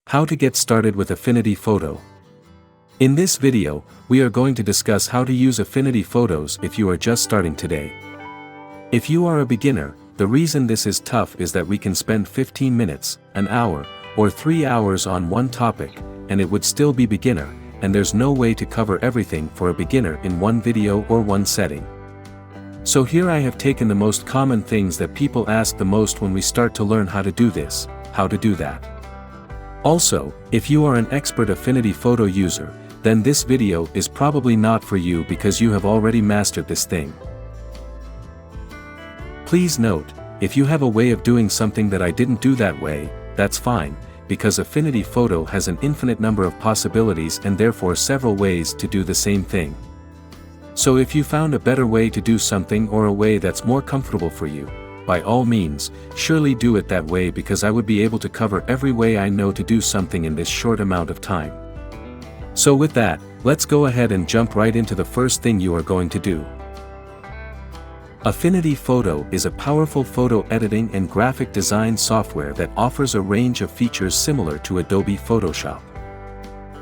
How to get started with Affinity Photo. In this video, we are going to discuss how to use Affinity Photos if you are just starting today. If you are a beginner, the reason this is tough is that we can spend 15 minutes, an hour, or 3 hours on one topic, and it would still be beginner, and there's no way to cover everything for a beginner in one video or one setting. So here I have taken the most common things that people ask the most when we start to learn how to do this, how to do that. Also, if you are an expert Affinity Photo user, then this video is probably not for you because you have already mastered this thing. Please note, if you have a way of doing something that I didn't do that way, that's fine, because Affinity Photo has an infinite number of possibilities and therefore several ways to do the same thing. So if you found a better way to do something or a way that's more comfortable for you, by all means, surely do it that way because I would be able to cover every way I know to do something in this short amount of time. So with that, let's go ahead and jump right into the first thing you are going to do. Affinity Photo is a powerful photo editing and graphic design software that offers a range of features similar to Adobe Photoshop.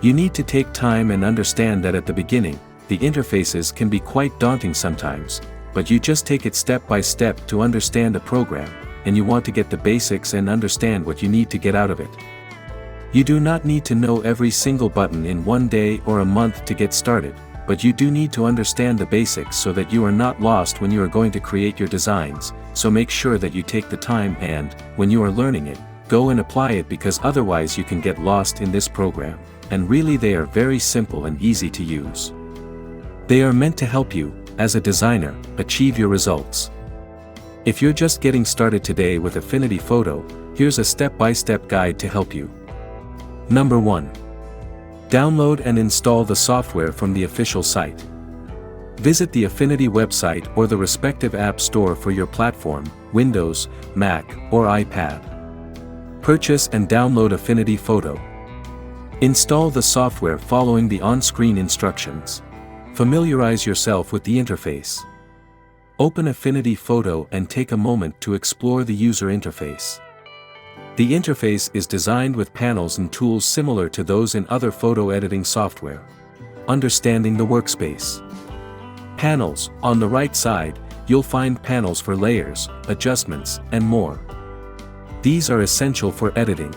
You need to take time and understand that at the beginning, the interfaces can be quite daunting sometimes, but you just take it step by step to understand a program, and you want to get the basics and understand what you need to get out of it. You do not need to know every single button in one day or a month to get started, but you do need to understand the basics so that you are not lost when you are going to create your designs, so make sure that you take the time and, when you are learning it, go and apply it because otherwise you can get lost in this program, and really they are very simple and easy to use. They are meant to help you, as a designer, achieve your results. If you're just getting started today with Affinity Photo, here's a step-by-step guide to help you. Number 1. Download and install the software from the official site. Visit the Affinity website or the respective app store for your platform, Windows, Mac, or iPad. Purchase and download Affinity Photo. Install the software following the on-screen instructions. Familiarize yourself with the interface. Open Affinity Photo and take a moment to explore the user interface. The interface is designed with panels and tools similar to those in other photo editing software. Understanding the workspace. Panels. On the right side, you'll find panels for layers, adjustments, and more. These are essential for editing.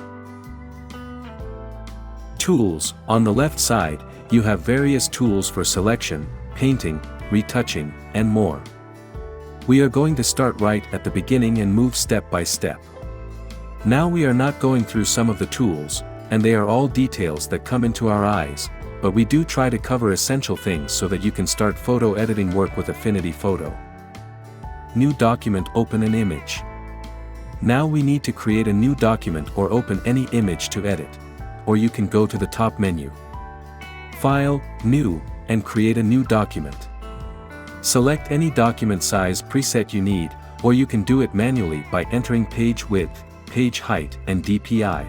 Tools. On the left side, you have various tools for selection, painting, retouching, and more. We are going to start right at the beginning and move step by step. Now we are not going through some of the tools, and they are all details that come into our eyes, but we do try to cover essential things so that you can start photo editing work with Affinity Photo. New document. Open an image. Now we need to create a new document or open any image to edit. Or you can go to the top menu. File, New, and create a new document. Select any document size preset you need, or you can do it manually by entering page width, page height, and DPI.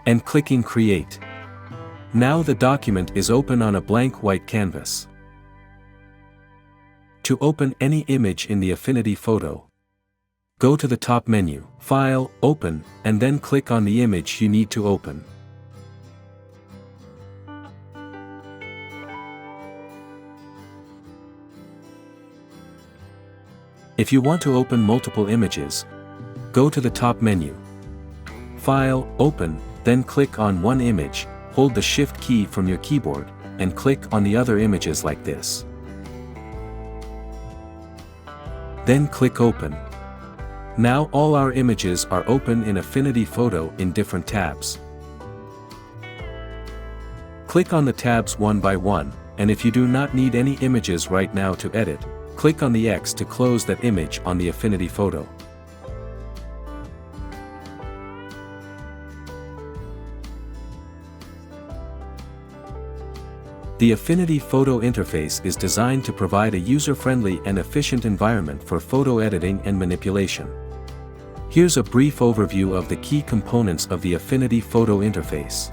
And clicking Create. Now the document is open on a blank white canvas. To open any image in the Affinity Photo, go to the top menu, File, Open, and then click on the image you need to open. If you want to open multiple images, go to the top menu, File, Open, then click on one image, hold the Shift key from your keyboard, and click on the other images like this. Then click Open. Now all our images are open in Affinity Photo in different tabs. Click on the tabs one by one, and if you do not need any images right now to edit, click on the X to close that image on the Affinity Photo. The Affinity Photo interface is designed to provide a user-friendly and efficient environment for photo editing and manipulation. Here's a brief overview of the key components of the Affinity Photo interface.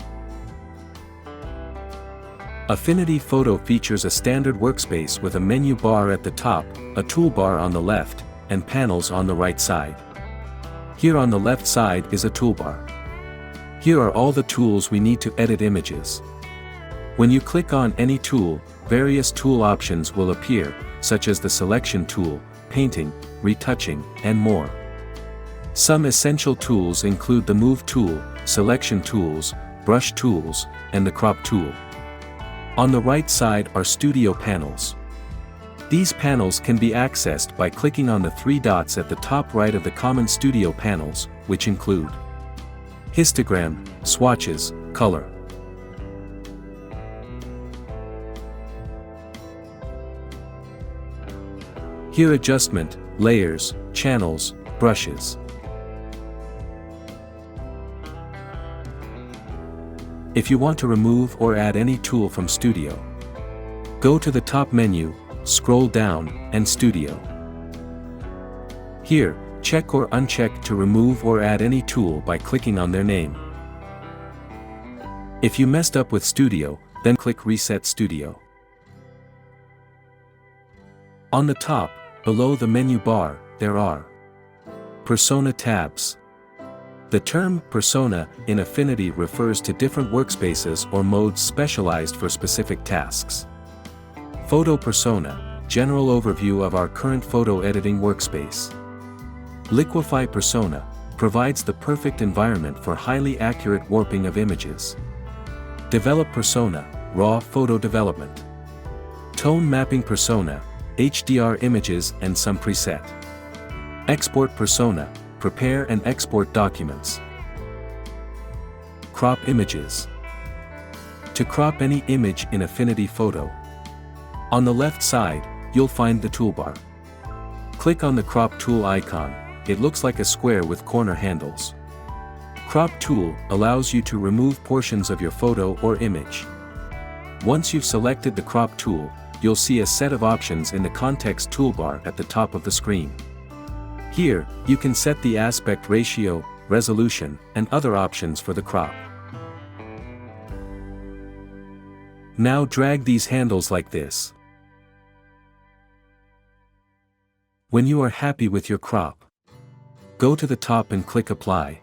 Affinity Photo features a standard workspace with a menu bar at the top, a toolbar on the left, and panels on the right side. Here on the left side is a toolbar. Here are all the tools we need to edit images. When you click on any tool, various tool options will appear, such as the selection tool, painting, retouching, and more. Some essential tools include the Move tool, selection tools, brush tools, and the crop tool. On the right side are studio panels. These panels can be accessed by clicking on the three dots at the top right of the common studio panels, which include histogram, swatches, color. Here adjustment, layers, channels, brushes. If you want to remove or add any tool from Studio, go to the top menu, scroll down, and Studio. Here, check or uncheck to remove or add any tool by clicking on their name. If you messed up with Studio, then click Reset Studio. On the top, below the menu bar, there are Persona tabs. The term persona in Affinity refers to different workspaces or modes specialized for specific tasks. Photo persona, general overview of our current photo editing workspace. Liquify persona, provides the perfect environment for highly accurate warping of images. Develop persona, raw photo development. Tone mapping persona, HDR images and some preset. Export persona, prepare and export documents. Crop images. To crop any image in Affinity Photo. On the left side, you'll find the toolbar. Click on the crop tool icon, it looks like a square with corner handles. Crop tool allows you to remove portions of your photo or image. Once you've selected the crop tool, you'll see a set of options in the context toolbar at the top of the screen. Here, you can set the aspect ratio, resolution, and other options for the crop. Now drag these handles like this. When you are happy with your crop, go to the top and click Apply.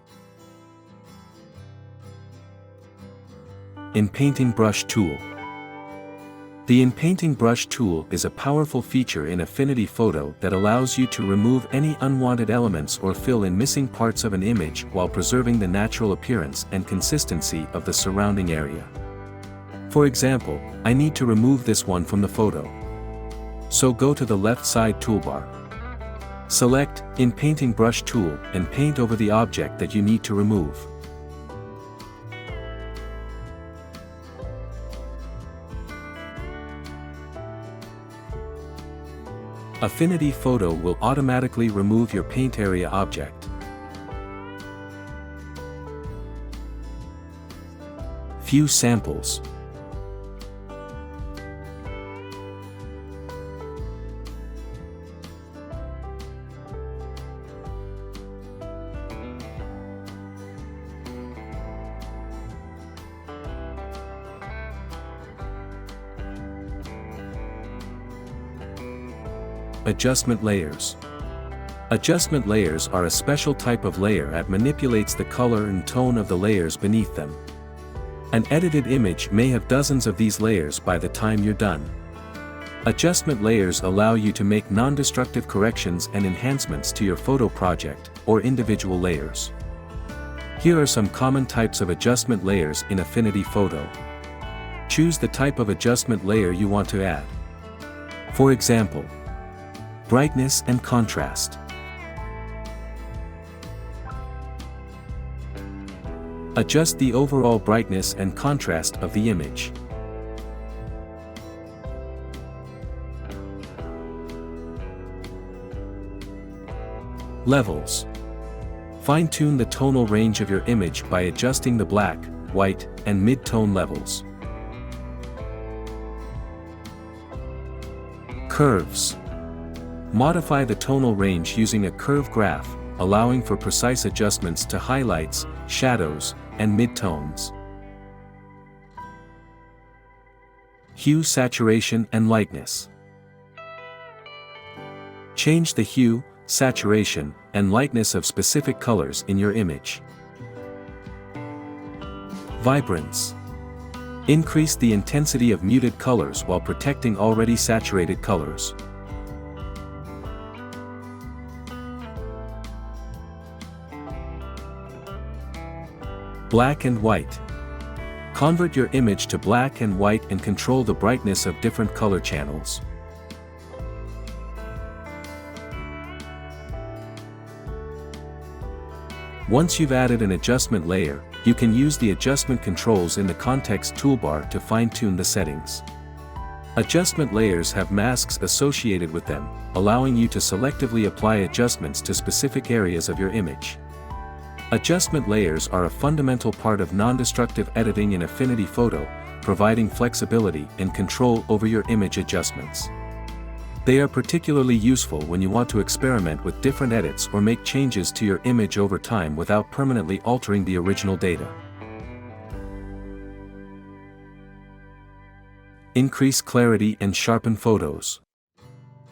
In-Painting Brush Tool. The In-Painting Brush tool is a powerful feature in Affinity Photo that allows you to remove any unwanted elements or fill in missing parts of an image while preserving the natural appearance and consistency of the surrounding area. For example, I need to remove this one from the photo. So go to the left side toolbar. Select In-Painting Brush tool and paint over the object that you need to remove. Affinity Photo will automatically remove your paint area object. Few samples. Adjustment layers. Adjustment layers are a special type of layer that manipulates the color and tone of the layers beneath them. An edited image may have dozens of these layers by the time you're done. Adjustment layers allow you to make non-destructive corrections and enhancements to your photo project or individual layers. Here are some common types of adjustment layers in Affinity Photo. Choose the type of adjustment layer you want to add. For example, brightness and contrast. Adjust the overall brightness and contrast of the image. Levels. Fine-tune the tonal range of your image by adjusting the black, white, and mid-tone levels. Curves. Modify the tonal range using a curve graph, allowing for precise adjustments to highlights, shadows, and mid-tones. Hue, saturation, and lightness. Change the hue, saturation, and lightness of specific colors in your image. Vibrance. Increase the intensity of muted colors while protecting already saturated colors. Black and white. Convert your image to black and white and control the brightness of different color channels. Once you've added an adjustment layer, you can use the adjustment controls in the context toolbar to fine-tune the settings. Adjustment layers have masks associated with them, allowing you to selectively apply adjustments to specific areas of your image. Adjustment layers are a fundamental part of non-destructive editing in Affinity Photo, providing flexibility and control over your image adjustments. They are particularly useful when you want to experiment with different edits or make changes to your image over time without permanently altering the original data. Increase clarity and sharpen photos.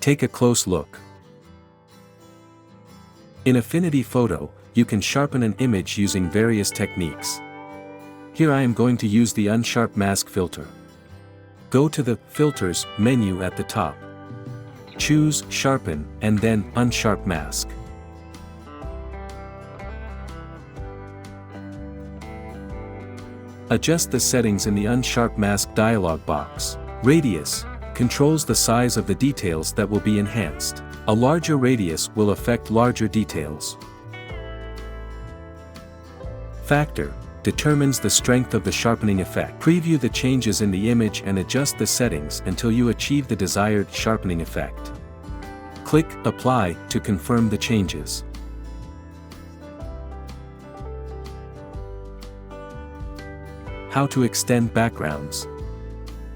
Take a close look. In Affinity Photo, you can sharpen an image using various techniques. Here I am going to use the Unsharp Mask filter. Go to the Filters menu at the top. Choose Sharpen and then Unsharp Mask. Adjust the settings in the Unsharp Mask dialog box. Radius controls the size of the details that will be enhanced. A larger radius will affect larger details. Factor determines the strength of the sharpening effect. Preview the changes in the image and adjust the settings until you achieve the desired sharpening effect. Click Apply to confirm the changes. How to extend backgrounds.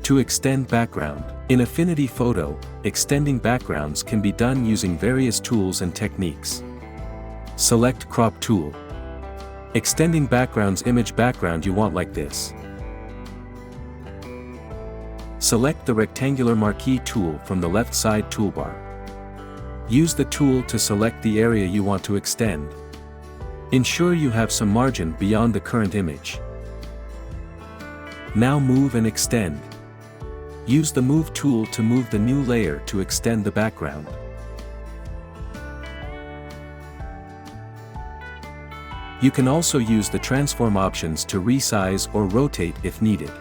To extend background. In Affinity Photo, extending backgrounds can be done using various tools and techniques. Select Crop tool. Extending background's image background you want like this. Select the rectangular marquee tool from the left side toolbar. Use the tool to select the area you want to extend. Ensure you have some margin beyond the current image. Now move and extend. Use the Move tool to move the new layer to extend the background. You can also use the transform options to resize or rotate if needed.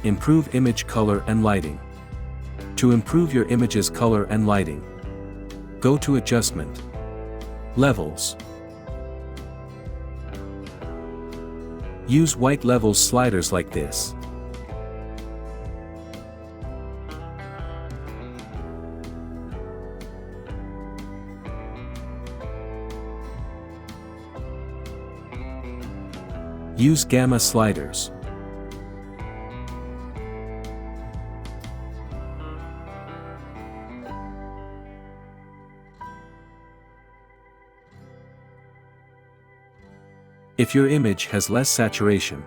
Improve image color and lighting. To improve your image's color and lighting, go to Adjustment, Levels. Use white levels sliders like this. Use gamma sliders. If your image has less saturation,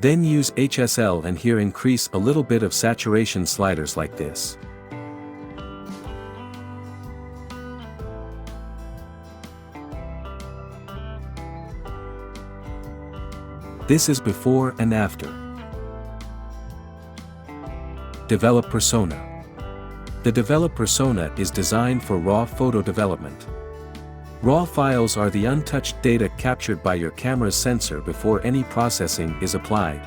then use HSL and here increase a little bit of saturation sliders like this. This is before and after. Develop persona. The develop persona is designed for raw photo development. Raw files are the untouched data captured by your camera's sensor before any processing is applied.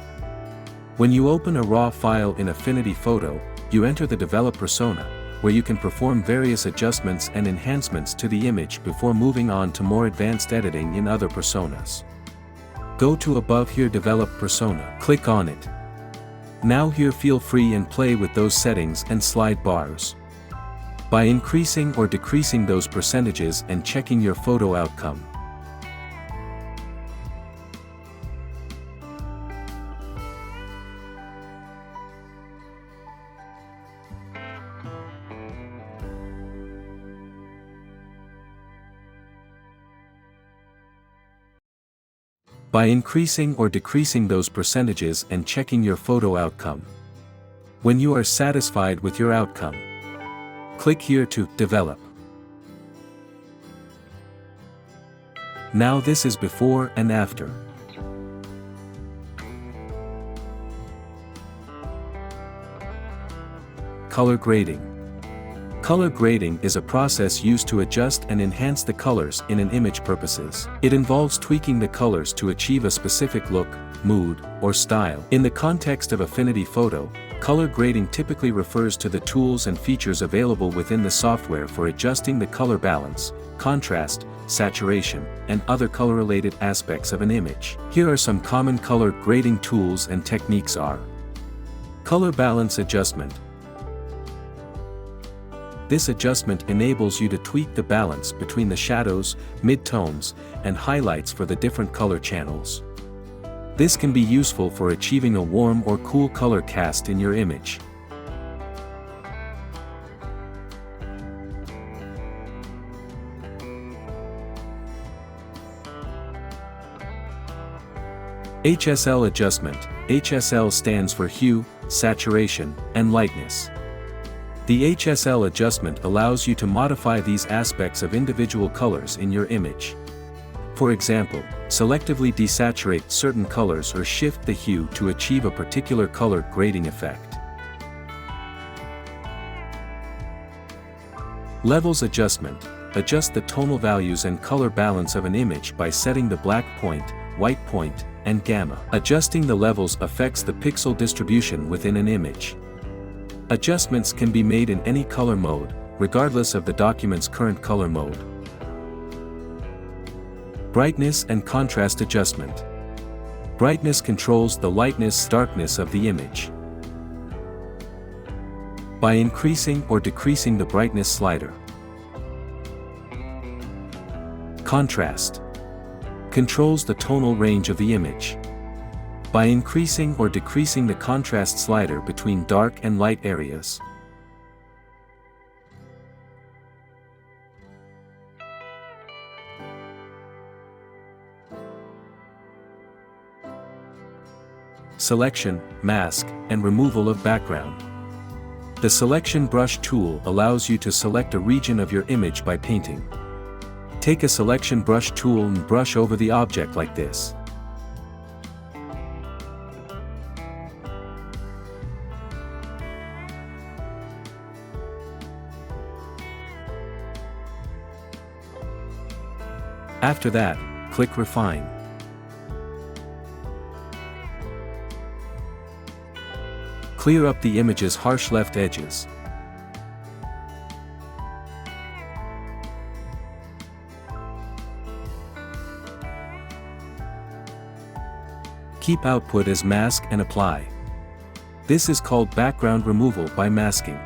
When you open a raw file in Affinity Photo, you enter the develop persona, where you can perform various adjustments and enhancements to the image before moving on to more advanced editing in other personas. Go to above here develop persona, click on it. Now here feel free and play with those settings and slide bars. By increasing or decreasing those percentages and checking your photo outcome. By increasing or decreasing those percentages and checking your photo outcome. When you are satisfied with your outcome, click here to Develop. Now this is before and after. Color grading. Color grading is a process used to adjust and enhance the colors in an image purposes. It involves tweaking the colors to achieve a specific look, mood, or style. In the context of Affinity Photo, color grading typically refers to the tools and features available within the software for adjusting the color balance, contrast, saturation, and other color-related aspects of an image. Here are some common color grading tools and techniques are: color balance adjustment. This adjustment enables you to tweak the balance between the shadows, midtones, and highlights for the different color channels. This can be useful for achieving a warm or cool color cast in your image. HSL adjustment. HSL stands for hue, saturation, and lightness. The HSL adjustment allows you to modify these aspects of individual colors in your image. For example, selectively desaturate certain colors or shift the hue to achieve a particular color grading effect. Levels adjustment. Adjust the tonal values and color balance of an image by setting the black point, white point, and gamma. Adjusting the levels affects the pixel distribution within an image. Adjustments can be made in any color mode, regardless of the document's current color mode. Brightness and contrast adjustment. Brightness controls the lightness/darkness of the image by increasing or decreasing the brightness slider. Contrast controls the tonal range of the image by increasing or decreasing the contrast slider between dark and light areas. Selection, mask, and removal of background. The selection brush tool allows you to select a region of your image by painting. Take a selection brush tool and brush over the object like this. After that, click Refine. Clear up the image's harsh left edges. Keep output as mask and apply. This is called background removal by masking.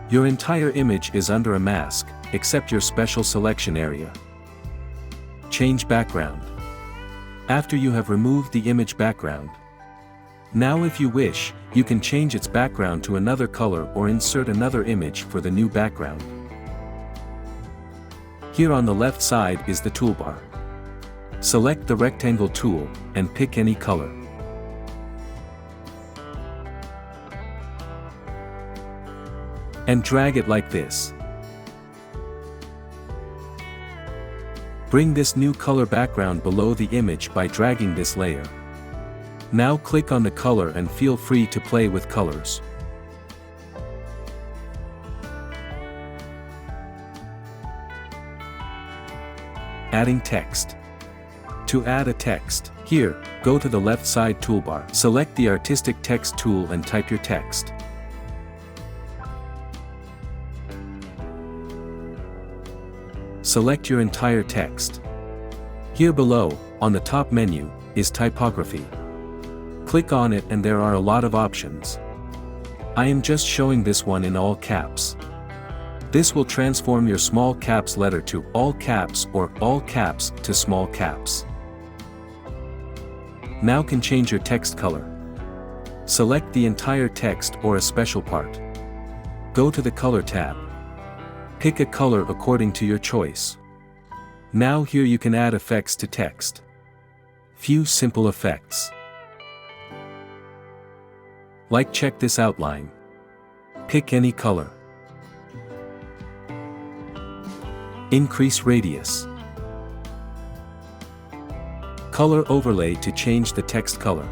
Your entire image is under a mask, except your special selection area. Change background. After you have removed the image background. Now if you wish, you can change its background to another color or insert another image for the new background. Here on the left side is the toolbar. Select the rectangle tool, and pick any color. And drag it like this. Bring this new color background below the image by dragging this layer. Now click on the color and feel free to play with colors. Adding text. To add a text, here, go to the left side toolbar. Select the Artistic Text tool and type your text. Select your entire text. Here below, on the top menu, is Typography. Click on it and there are a lot of options. I am just showing this one in all caps. This will transform your small caps letter to all caps or all caps to small caps. Now can change your text color. Select the entire text or a special part. Go to the Color tab. Pick a color according to your choice. Now here you can add effects to text. Few simple effects. Like check this outline. Pick any color. Increase radius. Color overlay to change the text color.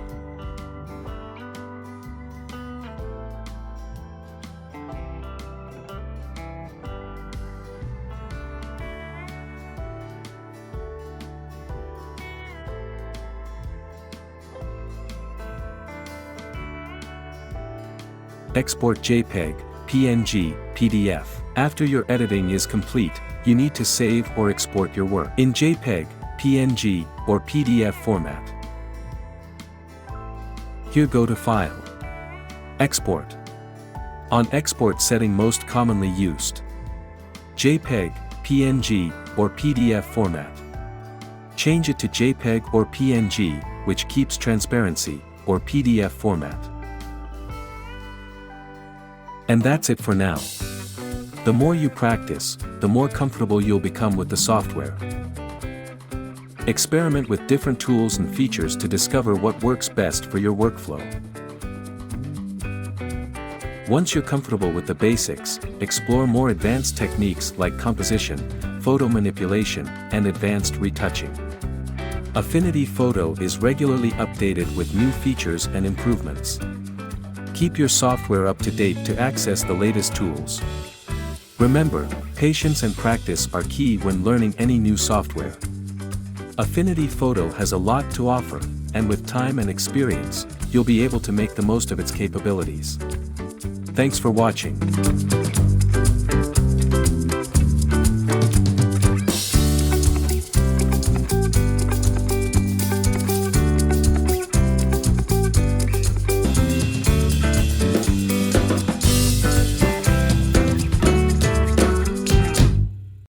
Export JPEG, PNG, PDF. After your editing is complete, you need to save or export your work in JPEG, PNG, or PDF format. Here go to File. Export. On export setting most commonly used. JPEG, PNG, or PDF format. Change it to JPEG or PNG, which keeps transparency, or PDF format. And that's it for now. The more you practice, the more comfortable you'll become with the software. Experiment with different tools and features to discover what works best for your workflow. Once you're comfortable with the basics, explore more advanced techniques like composition, photo manipulation, and advanced retouching. Affinity Photo is regularly updated with new features and improvements. Keep your software up to date to access the latest tools. Remember, patience and practice are key when learning any new software. Affinity Photo has a lot to offer, and with time and experience, you'll be able to make the most of its capabilities. Thanks for watching.